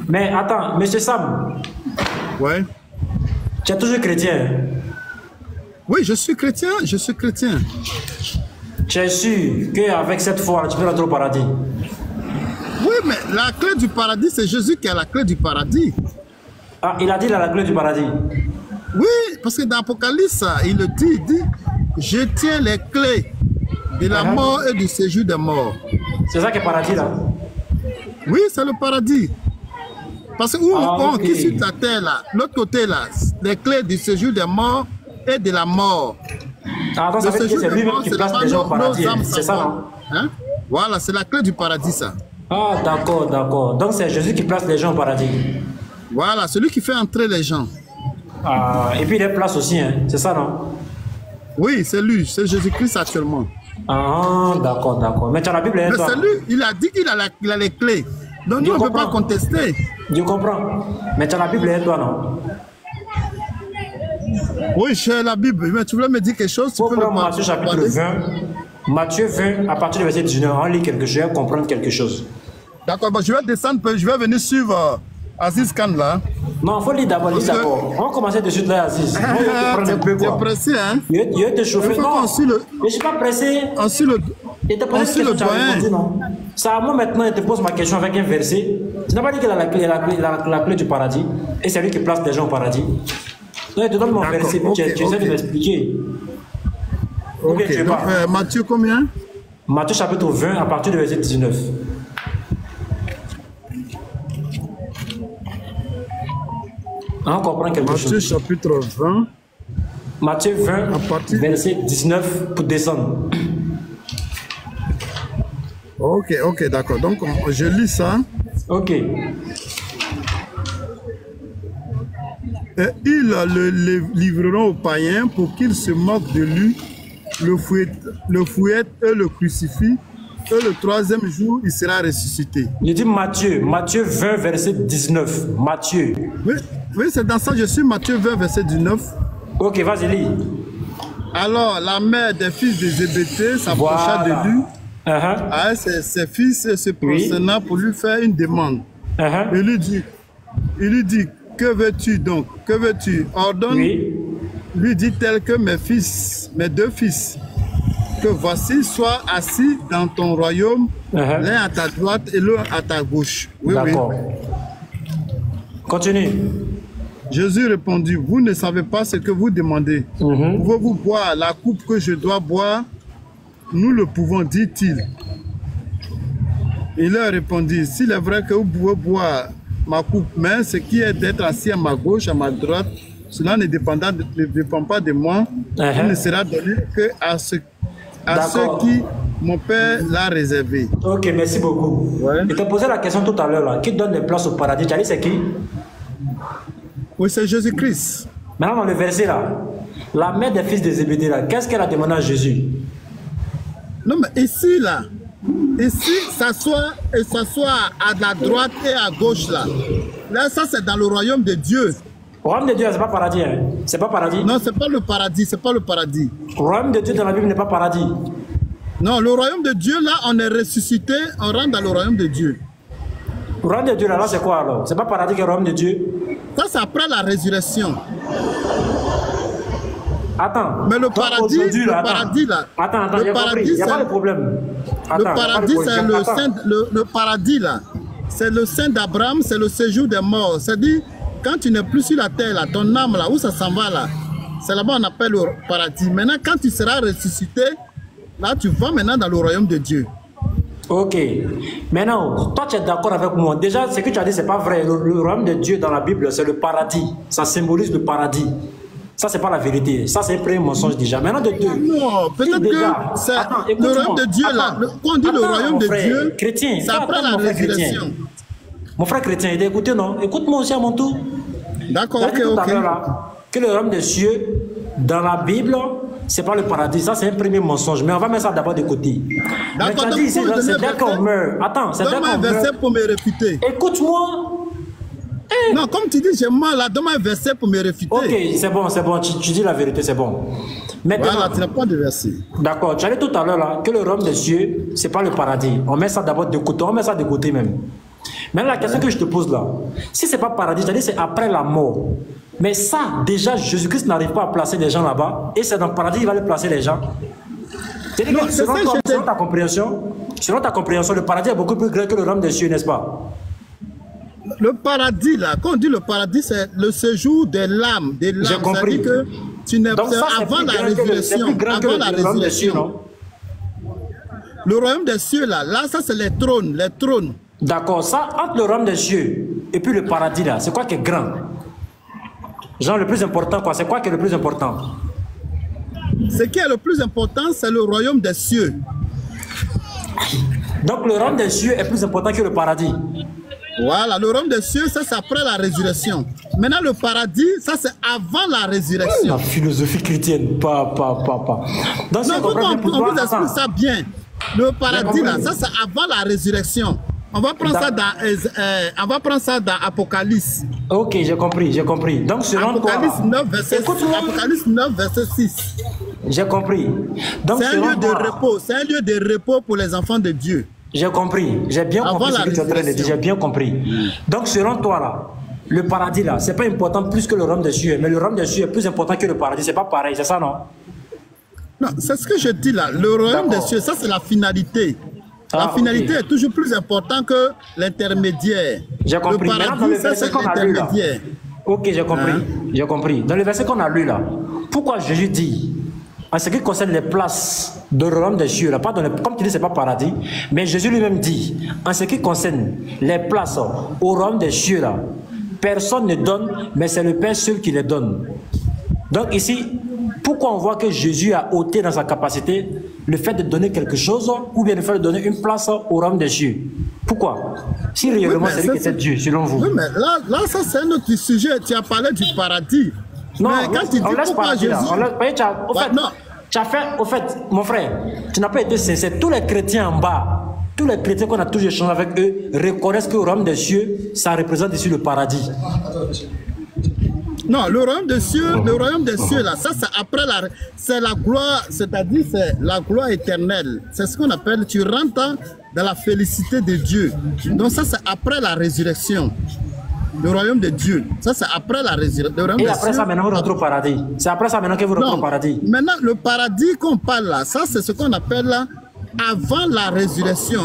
Mais attends, monsieur Sam. Ouais. Tu es toujours chrétien? Oui, je suis chrétien, je suis chrétien. Tu es sûr qu'avec cette foi, tu peux rentrer au paradis? Oui, mais la clé du paradis, c'est Jésus qui a la clé du paradis. Ah, il a dit la clé du paradis. Oui, parce que dans l'Apocalypse, il le dit, il dit, je tiens les clés de la mort et du séjour des morts. C'est ça qui est paradis là? Oui, c'est le paradis. Parce que où on qui sur la terre là, l'autre côté là, les clés du séjour des morts et de la mort. Ah, donc ça veut dire que c'est lui-même qui place les gens au paradis. C'est ça, non? Hein? Voilà, c'est la clé du paradis, ça. Ah, d'accord, d'accord. Donc c'est Jésus qui place les gens au paradis. Voilà, celui qui fait entrer les gens. Ah, et puis il les place aussi, hein? C'est ça, non? Oui, c'est lui, c'est Jésus-Christ actuellement. Ah, d'accord, d'accord. Mais tu as la Bible, hein, mais toi? c'est lui, il a dit qu'il a les clés. Donc nous, on ne peut pas contester. Je comprends. Mais tu as la Bible, hein, toi, non? Oui, j'ai la Bible. Mais tu voulais me dire quelque chose? Tu peux le Matthieu chapitre 20. Matthieu 20, à partir du verset 19, on lit quelque chose, je vais comprendre quelque chose. D'accord, bon, je vais descendre, je vais venir suivre Aziz Khan là. Non, il faut lire d'abord, lire d'abord. On va commencer de suite là, Aziz. Tu es pressé, hein? Je vais te chauffer. Non, je ne suis pas pressé. Ensuite le et te poser une question, répondu, non? Ça, moi maintenant, je te pose ma question avec un verset. Tu n'as pas dit qu'il a la clé du paradis et c'est lui qui place les gens au paradis. Donc, je te donne mon verset, tu essaies de m'expliquer. Ok, donc Matthieu combien? Matthieu chapitre 20 à partir du verset 19. On comprend quelque chose. Matthieu chapitre 20. Matthieu 20, verset 19 pour descendre. Ok, ok, d'accord. Donc, je lis ça. Ok. Et ils le livreront aux païens pour qu'ils se moquent de lui, le fouettent et le crucifient. Et le troisième jour, il sera ressuscité. Il dit Matthieu 20, verset 19. Matthieu. Oui, oui, c'est dans ça, je suis Matthieu 20, verset 19. Ok, vas-y, lis. Alors, la mère des fils de Zébédée s'approcha de lui. Avec ses fils se prosternant pour lui faire une demande. Il lui dit, que veux-tu donc? Que veux-tu? Ordonne, lui dit-elle que mes deux fils, que voici, soient assis dans ton royaume, l'un à ta droite et l'autre à ta gauche. Oui, d'accord. Continue. Jésus répondit, vous ne savez pas ce que vous demandez. Pouvez-vous boire la coupe que je dois boire? Nous le pouvons, dit-il. Il leur répondit, s'il est vrai que vous pouvez boire ma coupe, mais ce qui est d'être assis à ma gauche, à ma droite, cela ne dépend pas de moi. Il ne sera donné que à ceux qui mon Père l'a réservé. Ok, merci beaucoup. Je t'ai posé la question tout à l'heure, qui donne les places au paradis? Tu as dit c'est qui? Oui, c'est Jésus-Christ. Maintenant, dans le verset là, la mère des fils de Zébédée là, qu'est-ce qu'elle a demandé à Jésus? Non, mais ici là, ici, s'asseoir à la droite et à gauche là. Là, ça c'est dans le royaume de Dieu. Le royaume de Dieu, c'est pas paradis, hein? C'est pas paradis? Non, c'est pas le paradis, c'est pas le paradis. Le royaume de Dieu dans la Bible n'est pas paradis. Non, le royaume de Dieu là, on est ressuscité, on rentre dans le royaume de Dieu. Le royaume de Dieu là, c'est quoi alors? C'est pas paradis que le royaume de Dieu? Ça, c'est après la résurrection. Attends. Mais le paradis, là, il n'y a pas de problème. Le paradis, c'est le paradis là. C'est le sein d'Abraham, c'est le séjour des morts. C'est-à-dire, quand tu n'es plus sur la terre là, ton âme là, où ça s'en va là, c'est là-bas on appelle le paradis. Maintenant, quand tu seras ressuscité, là, tu vas maintenant dans le royaume de Dieu. Ok. Maintenant, toi, tu es d'accord avec moi. Déjà, ce que tu as dit, c'est pas vrai. Le royaume de Dieu dans la Bible, c'est le paradis. Ça symbolise le paradis. Ça, c'est pas la vérité. Ça, c'est un premier mensonge déjà. Maintenant, de deux. Non, peut-être que c'est le royaume de Dieu là. Quand on dit le royaume de Dieu, chrétien, c'est après la résurrection. Mon frère chrétien, il t'a écouté, non? Écoute-moi aussi à mon tour. D'accord, ok. Que le royaume des cieux, dans la Bible, c'est pas le paradis. Ça, c'est un premier mensonge. Mais on va mettre ça d'abord de côté. D'accord, donc c'est dès qu'on meurt. Attends, c'est dès qu'on meurt. Donne-moi un verset pour me réfuter. Écoute-moi. Non, comme tu dis, j'ai mal là. Donne-moi un verset pour me réfuter. Ok, c'est bon. Tu dis la vérité, c'est bon. Maintenant, voilà, tu n'as pas de verset. D'accord, tu as dit tout à l'heure là que le royaume des cieux, c'est pas le paradis. On met ça d'abord de côté, on met ça de côté même. Maintenant, la question que je te pose là, si ce n'est pas paradis, c'est-à-dire c'est après la mort. Mais ça, déjà, Jésus-Christ n'arrive pas à placer les gens là-bas, et c'est dans le paradis qu'il va les placer les gens. C'est-à-dire que selon ta compréhension, le paradis est beaucoup plus grand que le royaume des cieux, n'est-ce pas? Le paradis, là, quand on dit le paradis, c'est le séjour de l'âme. J'ai compris. Que tu n'es pas avant la résurrection. Avant la résurrection. Le royaume des cieux, là, ça c'est les trônes. Les trônes. D'accord, ça, entre le royaume des cieux et puis le paradis, là, c'est quoi qui est grand? Genre, le plus important, quoi? C'est quoi qui est le plus important? Ce qui est le plus important, c'est le royaume des cieux. Donc, le royaume des cieux est plus important que le paradis. Voilà, le royaume des cieux, ça c'est après la résurrection. Maintenant, le paradis, ça c'est avant la résurrection. La philosophie chrétienne, pas. Donc, non, on vous explique ça bien. Le paradis, là, ça c'est avant la résurrection. On va prendre ça dans Apocalypse. Ok, j'ai compris. Donc, selon Apocalypse toi... 9, Apocalypse 9, verset 6. J'ai compris. C'est un lieu de repos. C'est un lieu de repos pour les enfants de Dieu. J'ai compris. J'ai bien compris ce que tu as train de dire. J'ai bien compris. Donc, selon toi, là, le paradis, là, c'est pas important plus que le royaume des cieux. Mais le royaume des cieux est plus important que le paradis. C'est pas pareil, c'est ça, non? Non, c'est ce que je dis là. Le royaume des cieux, ça, c'est la finalité. La finalité est toujours plus importante que l'intermédiaire. J'ai compris. Le paradis, ça, c'est l'intermédiaire. Ok, j'ai compris. J'ai compris. Dans le verset qu'on a lu, là, pourquoi Jésus dit, en ce qui concerne les places de royaume des cieux, là, pas dans comme tu dis, c'est pas paradis, mais Jésus lui-même dit, en ce qui concerne les places au royaume des cieux, là, personne ne donne, mais c'est le Père seul qui les donne. Donc ici, pourquoi on voit que Jésus a ôté dans sa capacité le fait de donner quelque chose ou bien le fait de donner une place au royaume des cieux? Pourquoi? Si réellement c'est lui qui était Dieu, selon vous. Oui, mais là ça c'est un autre sujet. Tu as parlé du paradis. Non, mais quand tu dis pourquoi Jésus... Au fait, mon frère, tu n'as pas été sincère. Tous les chrétiens en bas, tous les chrétiens qu'on a toujours échangé avec eux, reconnaissent que le royaume des cieux, ça représente ici le paradis. Non, le royaume des cieux, là, ça c'est après c'est la gloire, c'est-à-dire c'est la gloire éternelle. C'est ce qu'on appelle, tu rentres dans la félicité de Dieu. Donc ça c'est après la résurrection. Le royaume de Dieu, ça c'est après la résurrection. Et après ça maintenant vous rentrez au paradis. C'est après ça maintenant que vous rentrez au paradis. Maintenant le paradis qu'on parle là, ça c'est ce qu'on appelle là, avant la résurrection.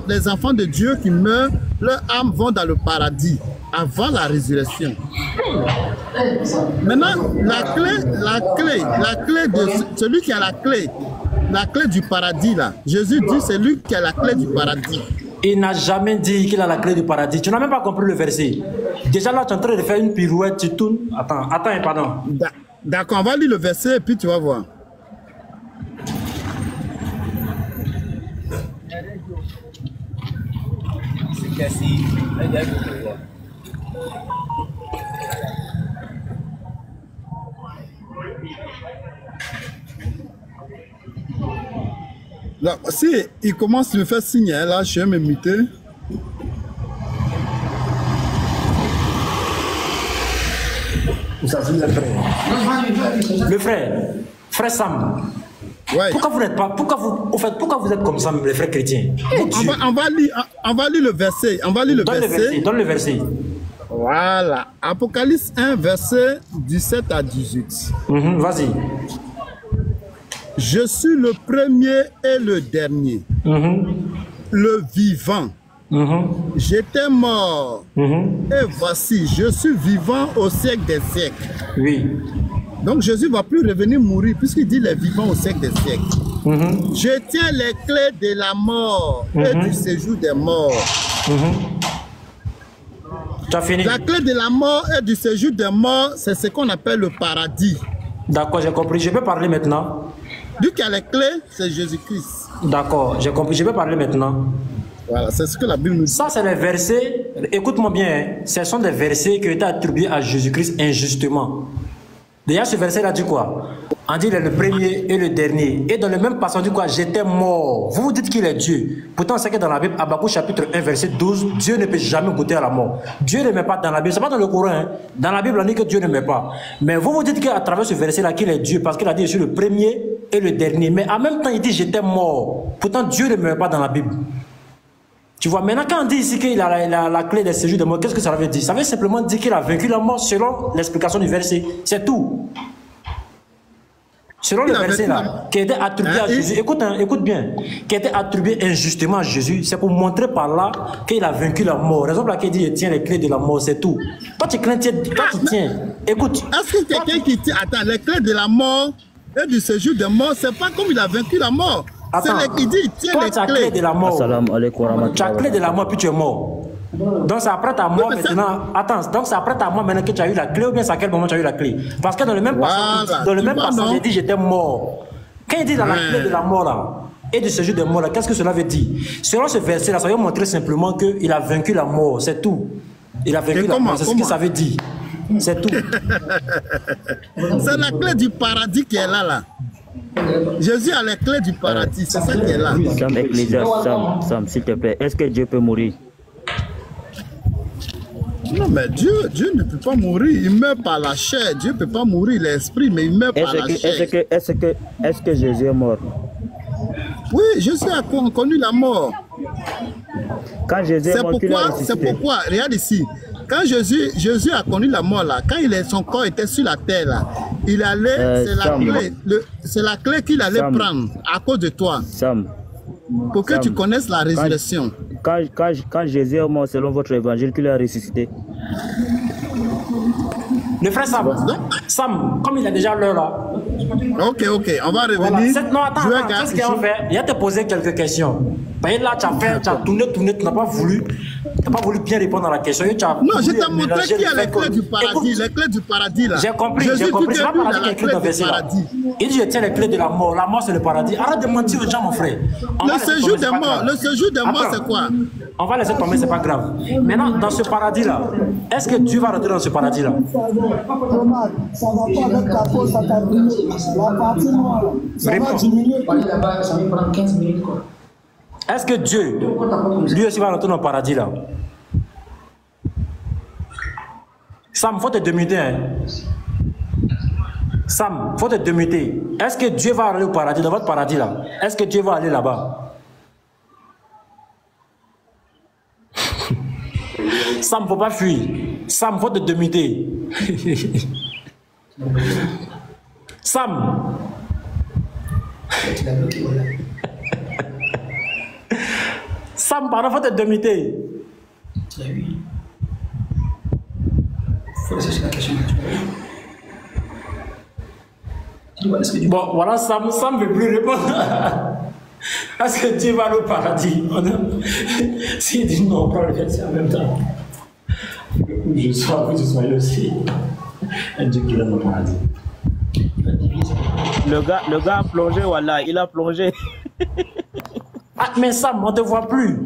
Les enfants de Dieu qui meurent, leurs âmes vont dans le paradis. Avant la résurrection. Maintenant, la clé de celui qui a la clé du paradis là. Jésus dit c'est lui qui a la clé du paradis. Il n'a jamais dit qu'il a la clé du paradis. Tu n'as même pas compris le verset. Déjà là, tu es en train de faire une pirouette, tu tournes. Attends, pardon. D'accord, on va lire le verset et puis tu vas voir. Là, si il commence à me faire signe, là, je vais me muter. Le frère Sam. Ouais. Pourquoi vous n'êtes pas, pourquoi vous êtes comme ça, les frères chrétiens? On va lire le verset. Donne le verset. Voilà. Apocalypse 1, verset 17 à 18. Vas-y. Je suis le premier et le dernier, le vivant. J'étais mort et voici, je suis vivant au siècle des siècles. Oui. Donc Jésus ne va plus revenir mourir puisqu'il dit les vivants au siècle des siècles. Je tiens les clés de la mort et du séjour des morts. Tu as fini? La clé de la mort et du séjour des morts, c'est ce qu'on appelle le paradis. D'accord, j'ai compris. Je peux parler maintenant? Lui qui a les clés, c'est Jésus-Christ. D'accord, j'ai compris. Je peux parler maintenant? Voilà, c'est ce que la Bible nous dit. Ça, c'est les versets, écoute-moi bien, ce sont des versets qui ont été attribués à Jésus-Christ injustement. Déjà, ce verset-là dit quoi? On dit il est le premier et le dernier. Et dans le même passage, on dit quoi? J'étais mort. Vous vous dites qu'il est Dieu. Pourtant, c'est que dans la Bible, Habakkuk chapitre 1, verset 12, Dieu ne peut jamais goûter à la mort. Dieu ne met pas dans la Bible. Ce n'est pas dans le Coran. Hein. Dans la Bible, on dit que Dieu ne met pas. Mais vous vous dites qu'à travers ce verset-là, qu'il est Dieu, parce qu'il a dit je suis le premier et le dernier. Mais en même temps, il dit j'étais mort. Pourtant, Dieu ne me met pas dans la Bible. Tu vois, maintenant, quand on dit ici qu'il a la clé des séjours de mort, qu'est-ce que ça veut dire? Ça veut simplement dire qu'il a vaincu la mort selon l'explication du verset. C'est tout. Selon le verset là, qui a été attribué à Jésus, écoute bien, qui a été attribué injustement à Jésus, c'est pour montrer par là qu'il a vaincu la mort. Raison pour laquelle il dit il tient les clés de la mort, c'est tout. Toi tu tiens. Écoute. Est-ce que quelqu'un qui tient, attends, les clés de la mort et du séjour de mort, c'est pas comme il a vaincu la mort. Attends, il dit il tient toi, les tu as clé de la mort. Tu as clé de la mort puis tu es mort. Donc c'est après ta mort maintenant. Attends, donc c'est après ta mort maintenant que tu as eu la clé ou bien c'est à quel moment tu as eu la clé? Parce que dans le même passage, il dit j'étais mort. Quand il dit dans la clé de la mort là et du séjour de mort là, qu'est-ce que cela veut dire? Selon ce verset là, ça veut montrer simplement qu'il a vaincu la mort, c'est tout. Il a vaincu la mort, c'est ce que ça veut dire. C'est tout. C'est la clé du paradis qui est là. Jésus a les clés du paradis, c'est ça qui est là. Sam, s'il te plaît, est-ce que Dieu peut mourir? Non, mais Dieu ne peut pas mourir, il meurt par la chair. Dieu ne peut pas mourir l'esprit, mais il meurt par la chair. Est-ce que Jésus est mort? Oui, Jésus a connu la mort. Quand Jésus est mort, c'est pourquoi, regarde ici, quand Jésus a connu la mort là, quand son corps était sur la terre là, il allait, c'est la clé qu'il allait prendre à cause de toi. Sam, pour que tu connaisses la résurrection. Quand Jésus est mort selon votre évangile, qu'il a ressuscité. Le frère Sam, comme il a déjà l'heure là. Ok, on va revenir. Voilà. Non, attends, qu'est-ce qu'il va faire? Il va te poser quelques questions. Et là, tu as tourné, tu n'as pas voulu bien répondre à la question. Non, je t'ai montré qu'il y a les clés du paradis, les clés du paradis là. J'ai compris. C'est pas paradis qui est écrit dans le verset là. Il dit je tiens les clés de la mort. La mort c'est le paradis. Arrête de mentir aux gens, mon frère. Le séjour des morts, c'est quoi? On va laisser tomber, c'est pas grave. Maintenant, dans ce paradis là, est-ce que Dieu va rentrer dans ce paradis là? Ça va pas avec ta peau, ça t'a brûlé. La partie noire, ça va diminuer. Ça va prendre 15 minutes quoi. Est-ce que Dieu, lui aussi, va rentrer dans le paradis là? Sam, faut te démuter. Hein? Sam, faut te démuter. Est-ce que Dieu va aller au paradis, dans votre paradis là? Est-ce que Dieu va aller là-bas? Sam, faut pas fuir. Sam, faut te démuter. Sam. Sam, pardon, faut te démuter. Bon, voilà, Sam ne veut plus répondre. Est-ce que Dieu va au paradis? S'il dit non, on prend le verset en même temps. Je sois, que tu sois aussi. Un Dieu qui va au paradis. Le gars a plongé, voilà, il a plongé. Ah, mais Sam, on ne te voit plus.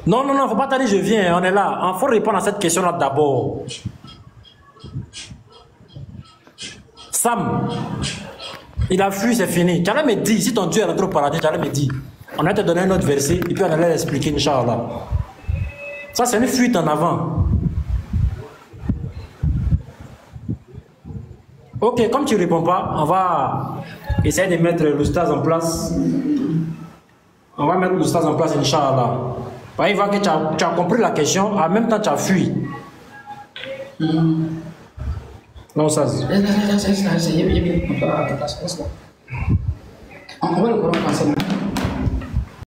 Non, faut pas t'aller, je viens, on est là. Il faut répondre à cette question-là d'abord. Sam, il a fui, c'est fini. Tu allais me dire, si ton Dieu est rentré au paradis, tu allais me dire. On allait te donner un autre verset, et puis on allait l'expliquer, Inch'Allah. Ça, c'est une fuite en avant. Ok, comme tu ne réponds pas, on va essayer de mettre l'oustaz en place. On va mettre l'oustaz en place, Inch'Allah. Il voit que tu as compris la question, en même temps tu as fui. Non, ça. On va le Coran français.